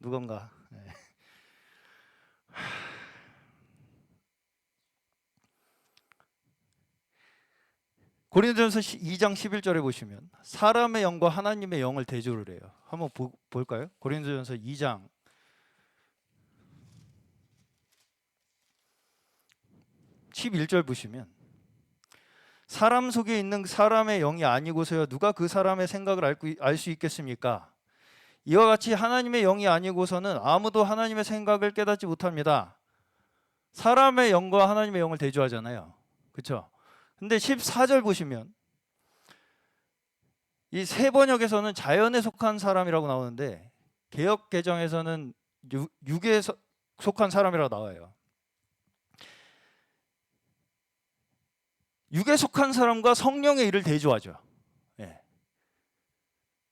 누군가. 네. 고린도전서 2장 11절에 보시면 사람의 영과 하나님의 영을 대조를 해요. 한번 볼까요? 고린도전서 2장 11절 보시면 사람 속에 있는 사람의 영이 아니고서야 누가 그 사람의 생각을 알 수 있겠습니까? 이와 같이 하나님의 영이 아니고서는 아무도 하나님의 생각을 깨닫지 못합니다. 사람의 영과 하나님의 영을 대조하잖아요. 그렇죠? 근데 14절 보시면 이 세 번역에서는 자연에 속한 사람이라고 나오는데 개역 개정에서는 육에 속한 사람이라고 나와요. 육에 속한 사람과 성령의 일을 대조하죠. 예.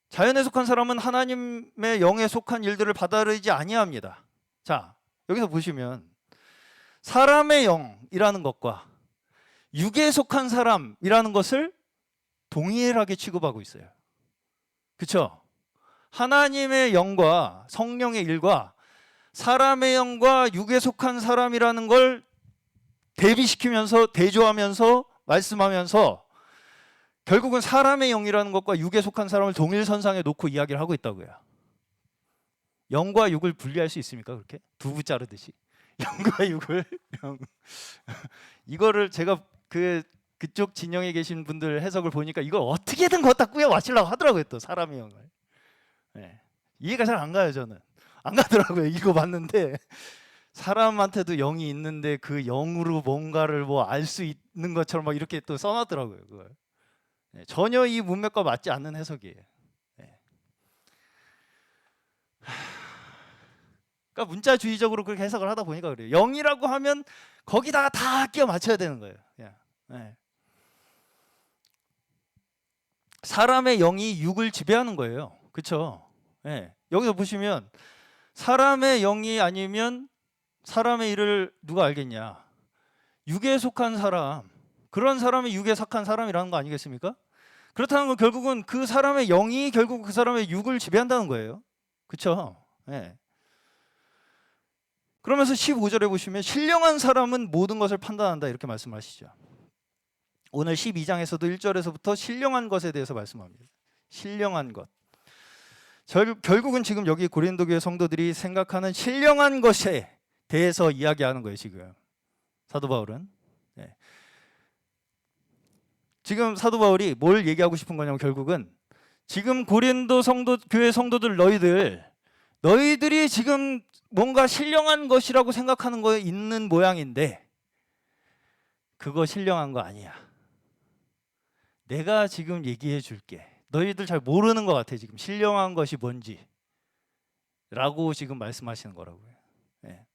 자연에 속한 사람은 하나님의 영에 속한 일들을 받아들이지 아니합니다. 자, 여기서 보시면 사람의 영이라는 것과 육에 속한 사람이라는 것을 동일하게 취급하고 있어요. 그렇죠? 하나님의 영과 성령의 일과 사람의 영과 육에 속한 사람이라는 걸 대비시키면서 대조하면서 말씀하면서 결국은 사람의 영이라는 것과 육에 속한 사람을 동일선상에 놓고 이야기를 하고 있다고요. 영과 육을 분리할 수 있습니까? 그렇게? 두부 자르듯이 영과 육을 이거를 제가 그쪽 진영에 계신 분들 해석을 보니까 이걸 어떻게든 걷다 꾸며와시려고 하더라고요. 또 사람의 영을. 네. 이해가 잘 안 가요. 저는 안 가더라고요. 이거 봤는데 사람한테도 영이 있는데 그 영으로 뭔가를 뭐 알 수 있는 것처럼 막 이렇게 또 써놨더라고요. 그걸. 네. 전혀 이 문맥과 맞지 않는 해석이에요. 네. 그러니까 문자주의적으로 그렇게 해석을 하다 보니까 그래요. 영이라고 하면 거기다가 다 끼워 맞춰야 되는 거예요. 네. 사람의 영이 육을 지배하는 거예요. 그렇죠? 네. 여기서 보시면 사람의 영이 아니면 사람의 일을 누가 알겠냐? 육에 속한 사람, 그런 사람이 육에 속한 사람이라는 거 아니겠습니까? 그렇다는 건 결국은 그 사람의 영이 결국 그 사람의 육을 지배한다는 거예요. 그렇죠? 네. 그러면서 15절에 보시면 신령한 사람은 모든 것을 판단한다 이렇게 말씀하시죠. 오늘 12장에서도 1절에서부터 신령한 것에 대해서 말씀합니다. 신령한 것. 결국은 지금 여기 고린도 교회 성도들이 생각하는 신령한 것에 대해서 이야기하는 거예요. 지금 사도 바울은. 네. 지금 사도 바울이 뭘 얘기하고 싶은 거냐면 결국은 지금 고린도 교회 성도들 너희들이 지금 뭔가 신령한 것이라고 생각하는 거에 있는 모양인데 그거 신령한 거 아니야. 내가 지금 얘기해 줄게. 너희들 잘 모르는 것 같아. 지금 신령한 것이 뭔지 라고 지금 말씀하시는 거라고요. 네.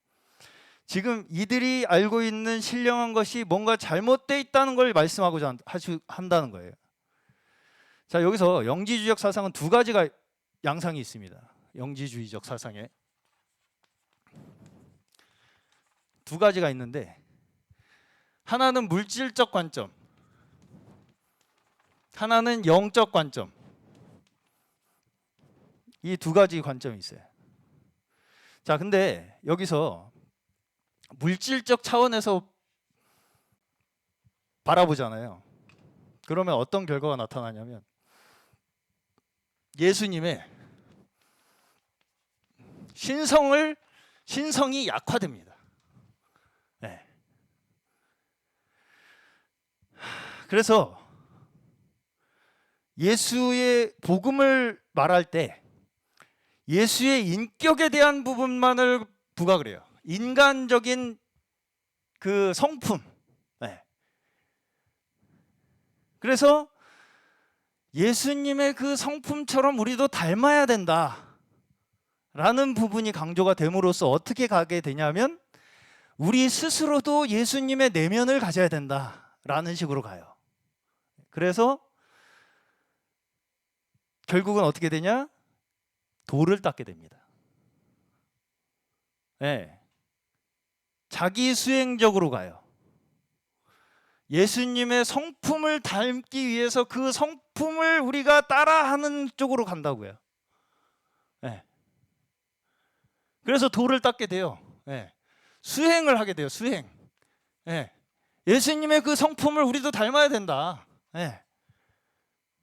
지금 이들이 알고 있는 신령한 것이 뭔가 잘못되어 있다는 걸 말씀하고자 한다는 거예요. 자, 여기서 영지주의적 사상은 두 가지가 양상이 있습니다. 영지주의적 사상에 두 가지가 있는데 하나는 물질적 관점, 하나는 영적 관점. 이 두 가지 관점이 있어요. 자, 근데 여기서 물질적 차원에서 바라보잖아요. 그러면 어떤 결과가 나타나냐면 예수님의 신성이 약화됩니다. 네. 그래서 예수의 복음을 말할 때 예수의 인격에 대한 부분만을 부각을 해요. 인간적인 그 성품. 네. 그래서 예수님의 그 성품처럼 우리도 닮아야 된다 라는 부분이 강조가 됨으로써 어떻게 가게 되냐면 우리 스스로도 예수님의 내면을 가져야 된다 라는 식으로 가요. 그래서 결국은 어떻게 되냐? 도를 닦게 됩니다. 네. 자기 수행적으로 가요. 예수님의 성품을 닮기 위해서 그 성품을 우리가 따라하는 쪽으로 간다고요. 네. 그래서 도를 닦게 돼요. 네. 수행을 하게 돼요. 수행. 네. 예수님의 그 성품을 우리도 닮아야 된다. 네.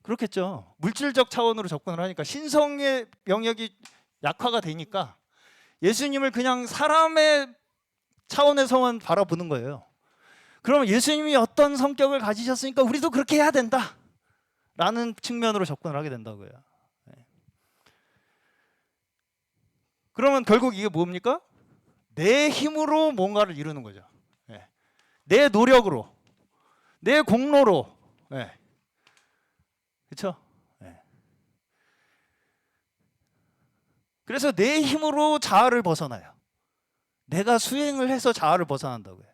그렇겠죠. 물질적 차원으로 접근을 하니까 신성의 영역이 약화가 되니까 예수님을 그냥 사람의 차원에서만 바라보는 거예요. 그러면 예수님이 어떤 성격을 가지셨으니까 우리도 그렇게 해야 된다 라는 측면으로 접근을 하게 된다고요. 그러면 결국 이게 뭡니까? 내 힘으로 뭔가를 이루는 거죠. 내 노력으로, 내 공로로. 그렇죠? 그래서 내 힘으로 자아를 벗어나요. 내가 수행을 해서 자아를 벗어난다고요.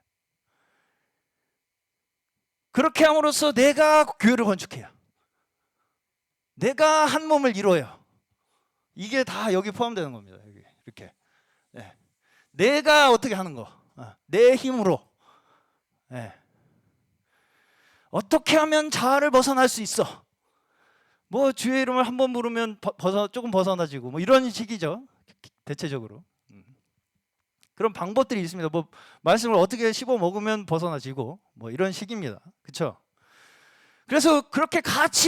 그렇게 함으로써 내가 교회를 건축해요. 내가 한 몸을 이뤄요. 이게 다 여기 포함되는 겁니다. 여기 이렇게. 내가 어떻게 하는 거, 내 힘으로. 어떻게 하면 자아를 벗어날 수 있어? 뭐 주의 이름을 한 번 부르면 조금 벗어나지고 뭐 이런 식이죠. 대체적으로. 그런 방법들이 있습니다. 뭐 말씀을 어떻게 씹어 먹으면 벗어나지고 뭐 이런 식입니다. 그렇죠? 그래서 그렇게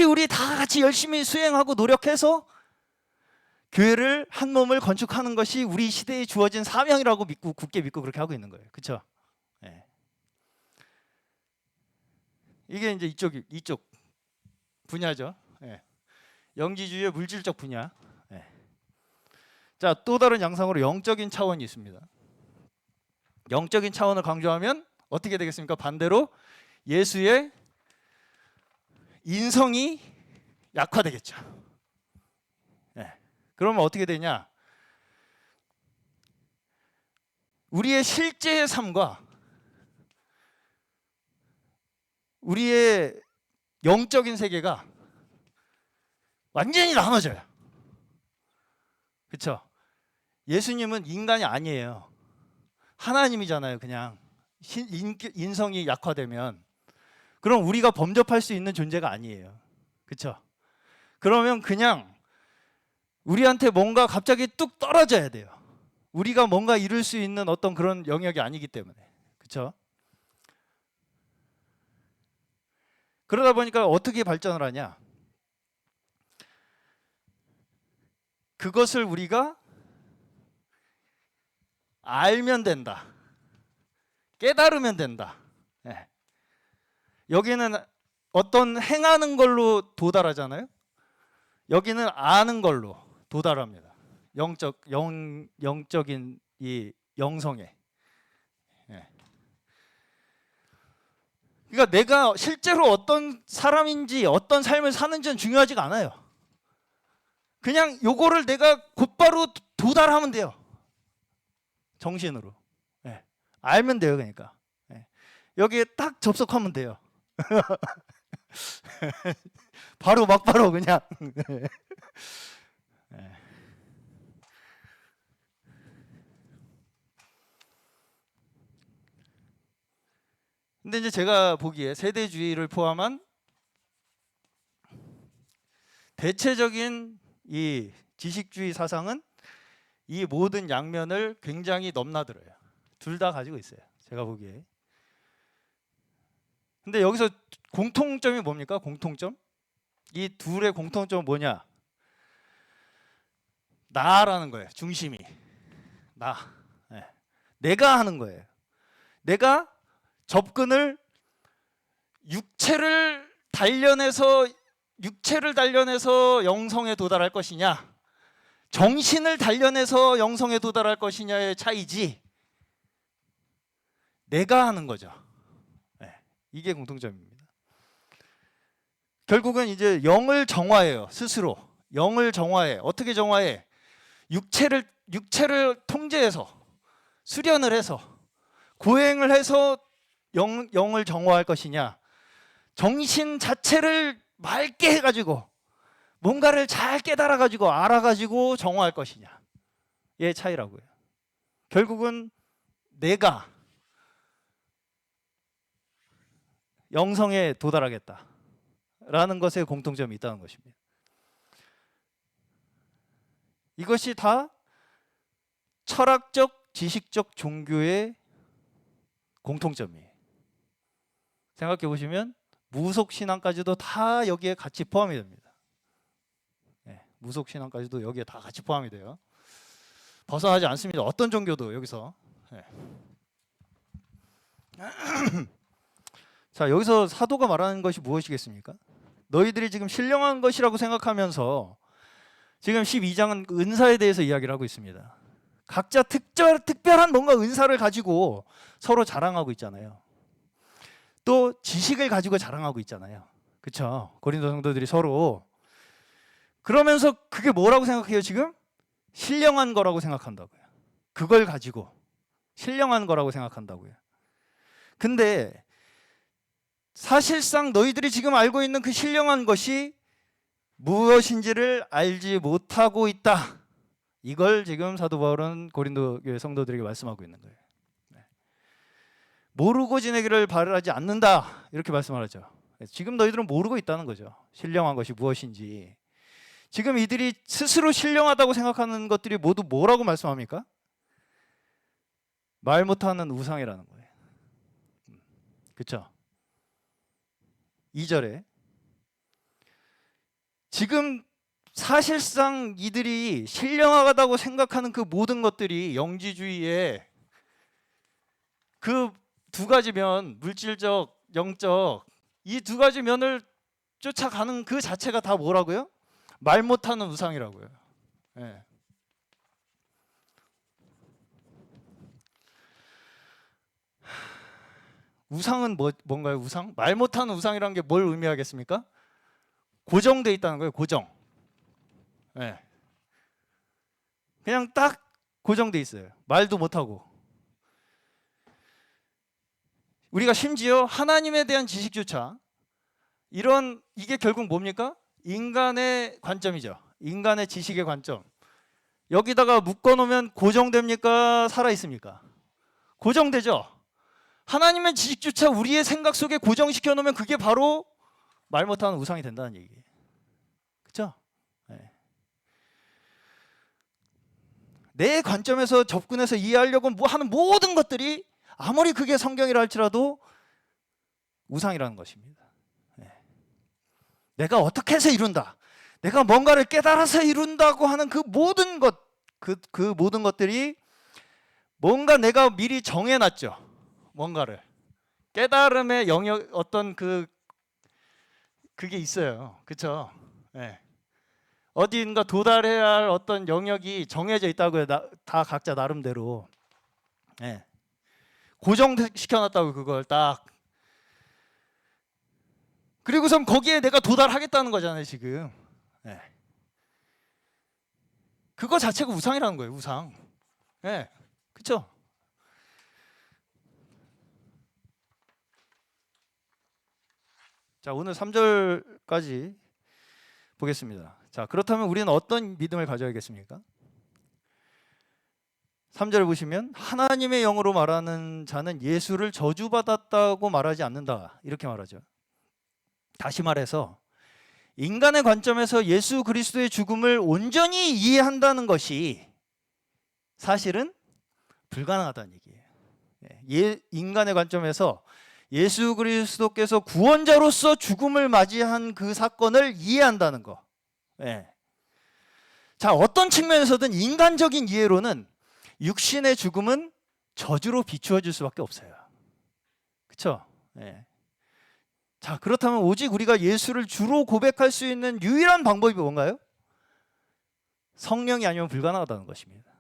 우리 다 같이 열심히 수행하고 노력해서 교회를 한 몸을 건축하는 것이 우리 시대에 주어진 사명이라고 믿고 굳게 믿고 그렇게 하고 있는 거예요. 그렇죠? 이게 이제 이쪽 분야죠. 영지주의의 물질적 분야. 자, 또 다른 양상으로 영적인 차원이 있습니다. 영적인 차원을 강조하면 어떻게 되겠습니까? 반대로 예수의 인성이 약화되겠죠. 그러면 어떻게 되냐? 우리의 실제의 삶과 우리의 영적인 세계가 완전히 나눠져요. 그렇죠? 예수님은 인간이 아니에요. 하나님이잖아요. 그냥 인성이 약화되면 그럼 우리가 범접할 수 있는 존재가 아니에요. 그렇죠? 그러면 그냥 우리한테 뭔가 갑자기 뚝 떨어져야 돼요. 우리가 뭔가 이룰 수 있는 어떤 그런 영역이 아니기 때문에. 그렇죠? 그러다 보니까 어떻게 발전을 하냐? 그것을 우리가 알면 된다. 깨달으면 된다. 여기는 어떤 행하는 걸로 도달하잖아요. 여기는 아는 걸로 도달합니다. 영적인 이 영성에. 그러니까 내가 실제로 어떤 사람인지 어떤 삶을 사는지는 중요하지가 않아요. 그냥 요거를 내가 곧바로 도달하면 돼요. 정신으로. 알면 돼요. 그러니까 여기에 딱 접속하면 돼요. 바로 그냥. 근데 이제 제가 보기에 세대주의를 포함한 대체적인 이 지식주의 사상은 이 모든 양면을 굉장히 넘나들어요. 둘 다 가지고 있어요. 제가 보기에. 근데 여기서 공통점이 뭡니까? 공통점? 이 둘의 공통점은 뭐냐? 나라는 거예요. 중심이. 나. 내가 하는 거예요. 내가 접근을 육체를 단련해서 영성에 도달할 것이냐, 정신을 단련해서 영성에 도달할 것이냐의 차이지 내가 하는 거죠. 이게 공통점입니다. 결국은 이제 영을 정화해요. 스스로 영을 정화해. 어떻게 정화해? 육체를 통제해서 수련을 해서 고행을 해서 영을 정화할 것이냐, 정신 자체를 맑게 해가지고 뭔가를 잘 깨달아가지고 알아가지고 정화할 것이냐의 차이라고요. 결국은 내가 영성에 도달하겠다라는 것에 공통점이 있다는 것입니다. 이것이 다 철학적, 지식적 종교의 공통점이에요. 생각해 보시면 무속신앙까지도 다 여기에 같이 포함이 됩니다. 무속신앙까지도 여기에 다 같이 포함이 돼요. 벗어나지 않습니다. 어떤 종교도 여기서. 자, 여기서 사도가 말하는 것이 무엇이겠습니까? 너희들이 지금 신령한 것이라고 생각하면서 지금 12장은 은사에 대해서 이야기를 하고 있습니다. 각자 특별한 뭔가 은사를 가지고 서로 자랑하고 있잖아요. 또 지식을 가지고 자랑하고 있잖아요. 그렇죠? 고린도 성도들이 서로. 그러면서 그게 뭐라고 생각해요 지금? 신령한 거라고 생각한다고요. 그걸 가지고 신령한 거라고 생각한다고요. 근데 사실상 너희들이 지금 알고 있는 그 신령한 것이 무엇인지를 알지 못하고 있다. 이걸 지금 사도 바울은 고린도 교회 성도들에게 말씀하고 있는 거예요. 모르고 지내기를 바라지 않는다. 이렇게 말씀을 하죠. 지금 너희들은 모르고 있다는 거죠. 신령한 것이 무엇인지. 지금 이들이 스스로 신령하다고 생각하는 것들이 모두 뭐라고 말씀합니까? 말 못하는 우상이라는 거예요. 그렇죠? 2절에 지금 사실상 이들이 신령하다고 생각하는 그 모든 것들이 영지주의의 그 두 가지 면, 물질적, 영적, 이 두 가지 면을 쫓아가는 그 자체가 다 뭐라고요? 말 못하는 우상이라고요. 우상은 뭔가요? 우상? 말 못하는 우상이라는 게 뭘 의미하겠습니까? 고정돼 있다는 거예요. 고정. 그냥 딱 고정돼 있어요. 말도 못하고. 우리가 심지어 하나님에 대한 지식조차 이게 결국 뭡니까? 인간의 관점이죠. 인간의 지식의 관점. 여기다가 묶어놓으면 고정됩니까? 살아있습니까? 고정되죠. 하나님의 지식조차 우리의 생각 속에 고정시켜 놓으면 그게 바로 말 못하는 우상이 된다는 얘기예요. 그렇죠? 내 관점에서 접근해서 이해하려고 하는 모든 것들이 아무리 그게 성경이라 할지라도 우상이라는 것입니다. 내가 어떻게 해서 이룬다. 내가 뭔가를 깨달아서 이룬다고 하는 그 모든 모든 것들이 뭔가 내가 미리 정해놨죠. 뭔가를. 깨달음의 영역 어떤 그게 있어요. 그렇죠? 어디인가 도달해야 할 어떤 영역이 정해져 있다고요. 다 각자 나름대로. 고정시켜놨다고 그걸 딱. 그리고선 거기에 내가 도달하겠다는 거잖아요 지금. 그거 자체가 우상이라는 거예요. 우상. 그렇죠? 자, 오늘 3절까지 보겠습니다. 자, 그렇다면 우리는 어떤 믿음을 가져야겠습니까? 3절 보시면 하나님의 영으로 말하는 자는 예수를 저주받았다고 말하지 않는다. 이렇게 말하죠. 다시 말해서 인간의 관점에서 예수 그리스도의 죽음을 온전히 이해한다는 것이 사실은 불가능하다는 얘기예요. 인간의 관점에서 예수 그리스도께서 구원자로서 죽음을 맞이한 그 사건을 이해한다는 거. 자, 어떤 측면에서든 인간적인 이해로는 육신의 죽음은 저주로 비추어질 수밖에 없어요. 그렇죠? 자, 그렇다면 오직 우리가 예수를 주로 고백할 수 있는 유일한 방법이 뭔가요? 성령이 아니면 불가능하다는 것입니다.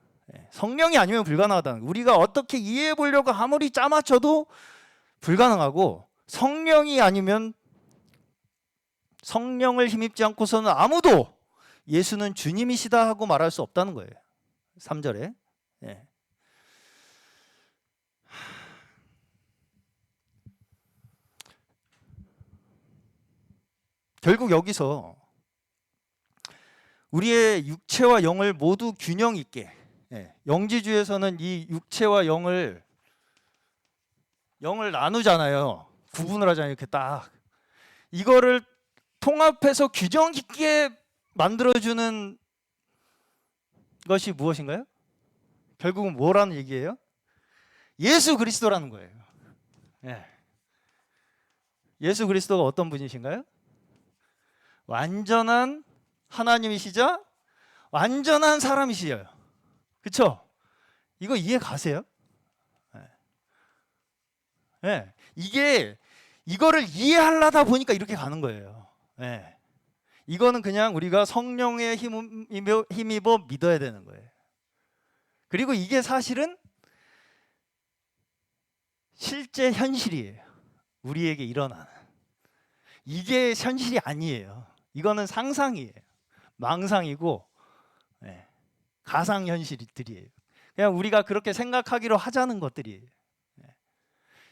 성령이 아니면 불가능하다는 거. 우리가 어떻게 이해해 보려고 아무리 짜맞춰도 불가능하고, 성령이 아니면 성령을 힘입지 않고서는 아무도 예수는 주님이시다 하고 말할 수 없다는 거예요. 3절에. 결국 여기서 우리의 육체와 영을 모두 균형 있게, 영지주에서는 이 육체와 영을 나누잖아요. 구분을 하잖아요. 이렇게 딱 이거를 통합해서 균형 있게 만들어주는 것이 무엇인가요? 결국은 뭐라는 얘기예요? 예수 그리스도라는 거예요. 예. 예수 그리스도가 어떤 분이신가요? 완전한 하나님이시자 완전한 사람이시죠. 그렇죠? 이거 이해 가세요? 예. 예. 이거를 이해하려다 보니까 이렇게 가는 거예요. 예. 이거는 그냥 우리가 성령의 힘입어 믿어야 되는 거예요. 그리고 이게 사실은 실제 현실이에요. 우리에게 일어나는. 이게 현실이 아니에요. 이거는 상상이에요. 망상이고 가상현실들이에요. 그냥 우리가 그렇게 생각하기로 하자는 것들이에요.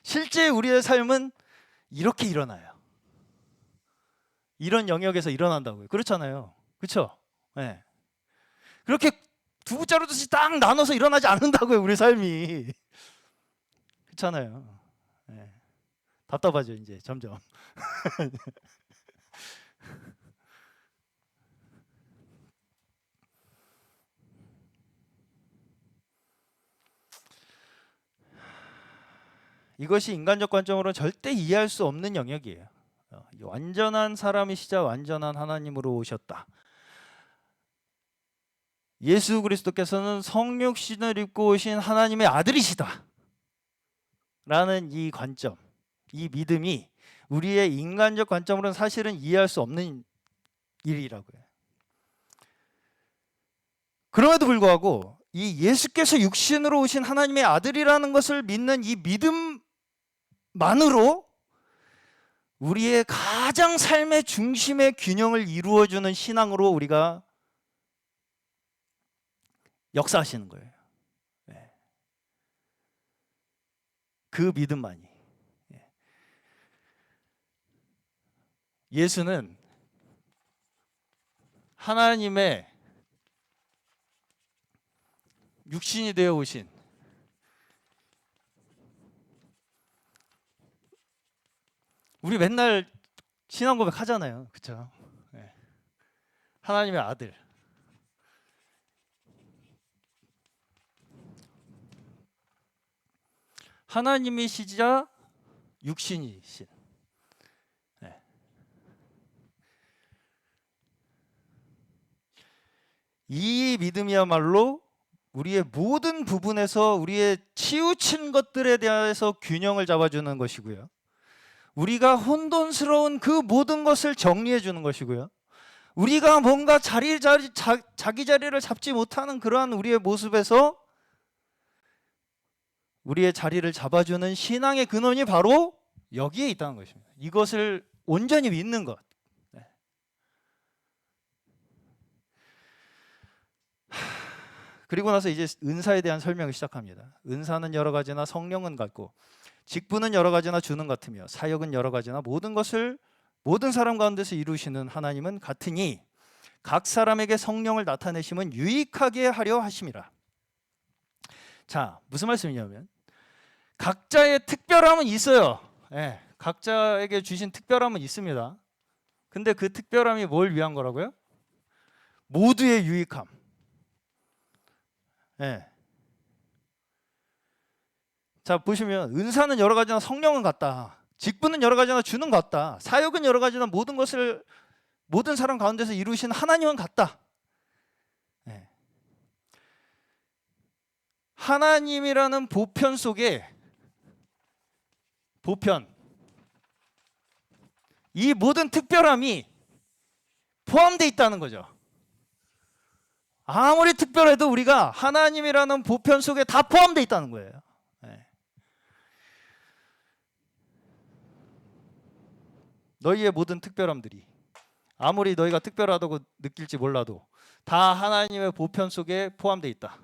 실제 우리의 삶은 이렇게 일어나요. 이런 영역에서 일어난다고요. 그렇잖아요. 그렇죠? 네. 그렇게 두 자루듯이 딱 나눠서 일어나지 않는다고요. 우리 삶이. 그렇잖아요. 네. 답답하죠 이제 점점. 이것이 인간적 관점으로는 절대 이해할 수 없는 영역이에요. 완전한 사람이시자 완전한 하나님으로 오셨다. 예수 그리스도께서는 성육신을 입고 오신 하나님의 아들이시다 라는 이 관점, 이 믿음이 우리의 인간적 관점으로는 사실은 이해할 수 없는 일이라고요. 그럼에도 불구하고 이 예수께서 육신으로 오신 하나님의 아들이라는 것을 믿는 이 믿음만으로 우리의 가장 삶의 중심의 균형을 이루어주는 신앙으로 우리가 역사하시는 거예요. 그 믿음만이. 예수는 하나님의 육신이 되어 오신 우리 맨날 신앙 고백 하잖아요. 그렇죠? 하나님의 아들. 하나님이시자 육신이신. 이 믿음이야말로 우리의 모든 부분에서 우리의 치우친 것들에 대해서 균형을 잡아주는 것이고요. 우리가 혼돈스러운 그 모든 것을 정리해 주는 것이고요. 우리가 뭔가 자기 자리를 잡지 못하는 그러한 우리의 모습에서 우리의 자리를 잡아주는 신앙의 근원이 바로 여기에 있다는 것입니다. 이것을 온전히 믿는 것. 그리고 나서 이제 은사에 대한 설명을 시작합니다. 은사는 여러 가지나 성령은 같고 직분은 여러 가지나 주는 같으며 사역은 여러 가지나 모든 것을 모든 사람 가운데서 이루시는 하나님은 같으니 각 사람에게 성령을 나타내심은 유익하게 하려 하심이라. 자, 무슨 말씀이냐면 각자의 특별함은 있어요. 각자에게 주신 특별함은 있습니다. 근데 그 특별함이 뭘 위한 거라고요? 모두의 유익함. 자, 보시면 은사는 여러 가지나 성령은 같다. 직분은 여러 가지나 주는 것 같다. 사역은 여러 가지나 모든 것을 모든 사람 가운데서 이루신 하나님은 같다. 하나님이라는 보편 속에 이 모든 특별함이 포함되어 있다는 거죠. 아무리 특별해도 우리가 하나님이라는 보편 속에 다 포함되어 있다는 거예요. 너희의 모든 특별함들이 아무리 너희가 특별하다고 느낄지 몰라도 다 하나님의 보편 속에 포함되어 있다.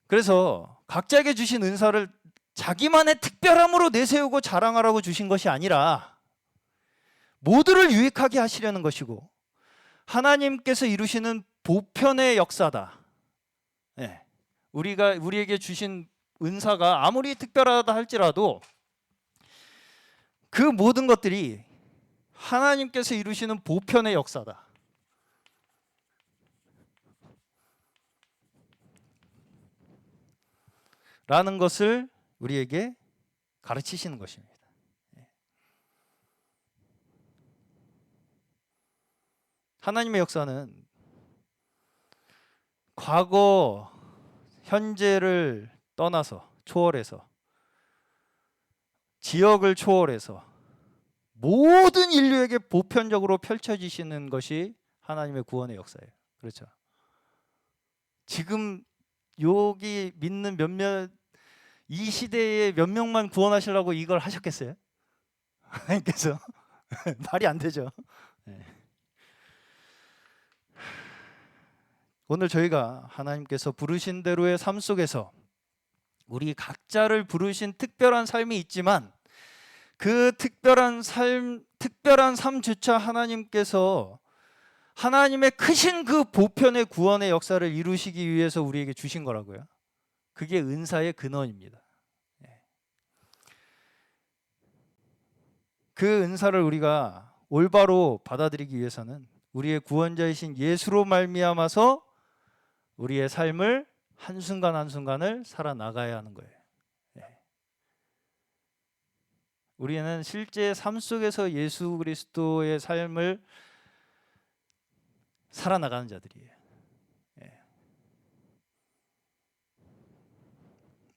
그래서 각자에게 주신 은사를 자기만의 특별함으로 내세우고 자랑하라고 주신 것이 아니라 모두를 유익하게 하시려는 것이고 하나님께서 이루시는 보편의 역사다. 우리에게 주신 은사가 아무리 특별하다 할지라도 그 모든 것들이 하나님께서 이루시는 보편의 역사다. 라는 것을 우리에게 가르치시는 것입니다. 하나님의 역사는 과거, 현재를 떠나서 초월해서 지역을 초월해서 모든 인류에게 보편적으로 펼쳐지시는 것이 하나님의 구원의 역사예요. 그렇죠? 지금 여기 믿는 몇몇 이 시대에 몇 명만 구원하시려고 이걸 하셨겠어요? 하나님께서 말이 안 되죠. 네. 오늘 저희가 하나님께서 부르신 대로의 삶 속에서 우리 각자를 부르신 특별한 삶이 있지만 그 특별한 삶조차 하나님께서 하나님의 크신 그 보편의 구원의 역사를 이루시기 위해서 우리에게 주신 거라고요. 그게 은사의 근원입니다. 그 은사를 우리가 올바로 받아들이기 위해서는 우리의 구원자이신 예수로 말미암아서 우리의 삶을 한순간 한순간을 살아나가야 하는 거예요. 우리는 실제 삶 속에서 예수 그리스도의 삶을 살아나가는 자들이에요.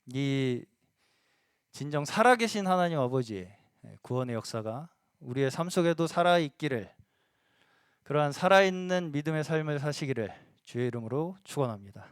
이 진정 살아계신 하나님 아버지의 구원의 역사가 우리의 삶 속에도 살아있기를, 그러한 살아있는 믿음의 삶을 사시기를 주의 이름으로 축원합니다.